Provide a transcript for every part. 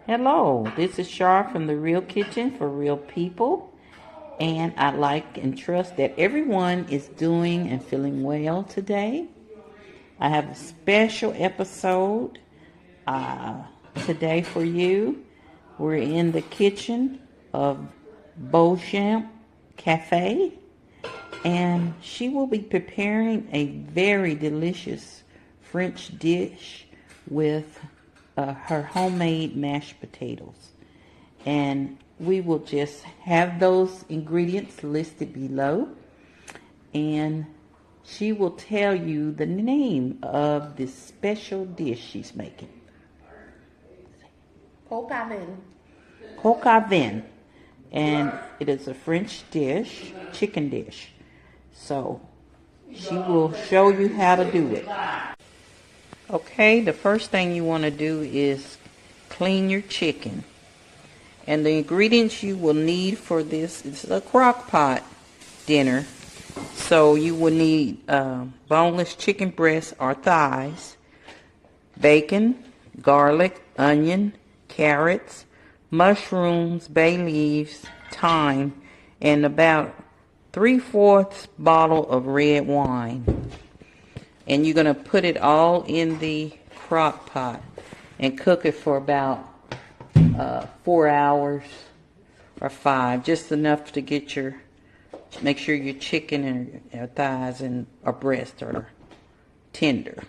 Hello, this is Char from The Real Kitchen for Real People, and I like and trust that everyone is doing and feeling well today. I have a special episode today for you. We're in the kitchen of Beauchamp Cafe, and she will be preparing a very delicious French dish with her homemade mashed potatoes. And we will just have those ingredients listed below, and she will tell you the name of this special dish she's making. COQ. And it is a French dish, chicken dish. So she will show you how to do it. Okay, the first thing you want to do is clean your chicken. And the ingredients you will need for this is a crock pot dinner. So you will need boneless chicken breasts or thighs, bacon, garlic, onion, carrots, mushrooms, bay leaves, thyme, and about 3/4 bottle of red wine. And you're going to put it all in the crock pot and cook it for about 4 hours or 5, just enough to get make sure your chicken and your thighs and or breast are tender.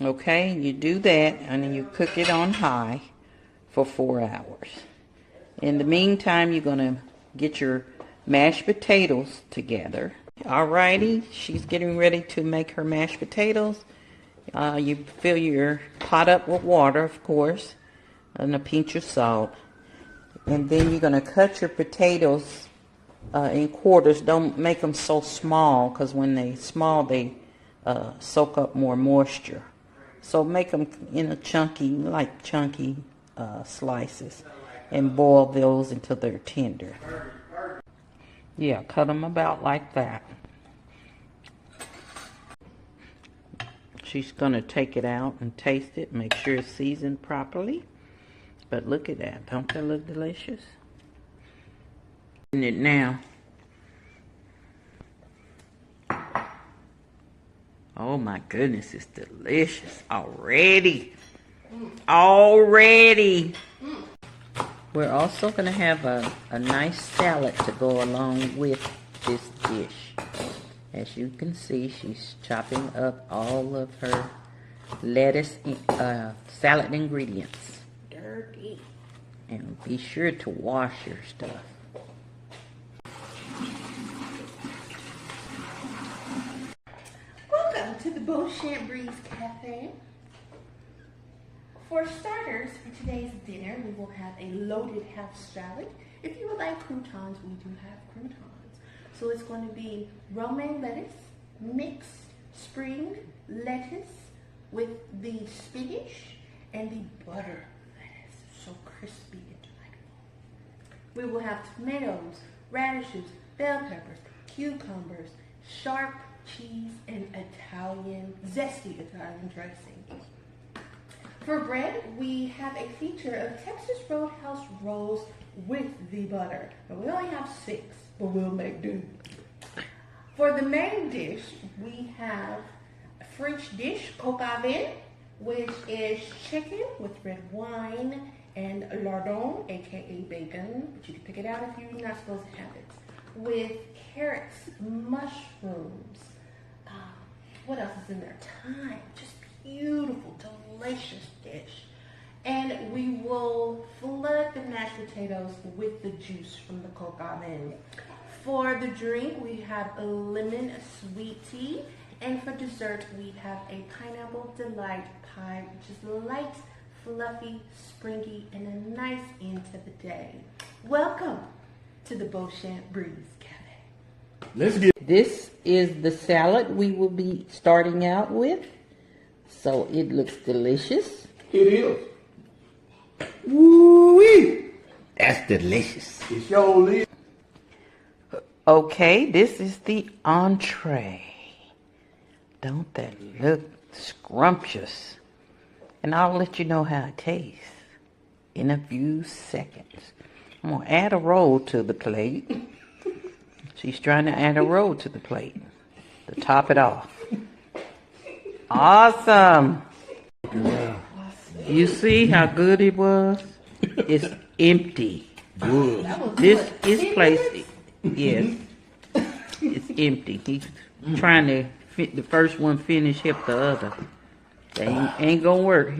Okay, you do that, and then you cook it on high for 4 hours. In the meantime, you're going to get your mashed potatoes together. Alrighty, she's getting ready to make her mashed potatoes. You fill your pot up with water, of course, and a pinch of salt. And then you're going to cut your potatoes in quarters. Don't make them so small, because when they small, they soak up more moisture. So make them in a chunky slices, and boil those until they're tender. Yeah, cut them about like that. She's going to take it out and taste it, make sure it's seasoned properly. But look at that. Don't that look delicious? In it now. Oh my goodness, it's delicious already. Already. We're also going to have a nice salad to go along with this dish. As you can see, she's chopping up all of her lettuce salad ingredients. Dirty. And be sure to wash your stuff. Welcome to the Beauchamp Cafe. For starters, for today's dinner, we will have a loaded house salad. If you would like croutons, we do have croutons. So it's going to be romaine lettuce, mixed spring lettuce with the spinach and the butter lettuce. So crispy and delightful. We will have tomatoes, radishes, bell peppers, cucumbers, sharp cheese, and zesty Italian dressing. For bread, we have a feature of Texas Roadhouse rolls with the butter. Now, we only have 6, but we'll make do. For the main dish, we have a French dish, COQ, which is chicken with red wine and lardon, aka bacon, but you can pick it out if you're not supposed to have it, with carrots, mushrooms. What else is in there? Thyme. Just beautiful, delicious dish. And we will flood the mashed potatoes with the juice from the COQ. For the drink, we have a lemon sweet tea. And for dessert, we have a pineapple delight pie, which is light, fluffy, springy, and a nice end to the day. Welcome to the Beauchamp Cafe. Let's get. This is the salad we will be starting out with. So it looks delicious. It is. Woo-wee! That's delicious. It sure is. Okay, this is the entree. Don't that look scrumptious? And I'll let you know how it tastes. in a few seconds. I'm going to add a roll to the plate. She's trying to add a roll to the plate to top it off. Awesome. You see how good it was? It's empty. This place, yes, it's empty. He's trying to fit the first one finish help the other. They ain't gonna work.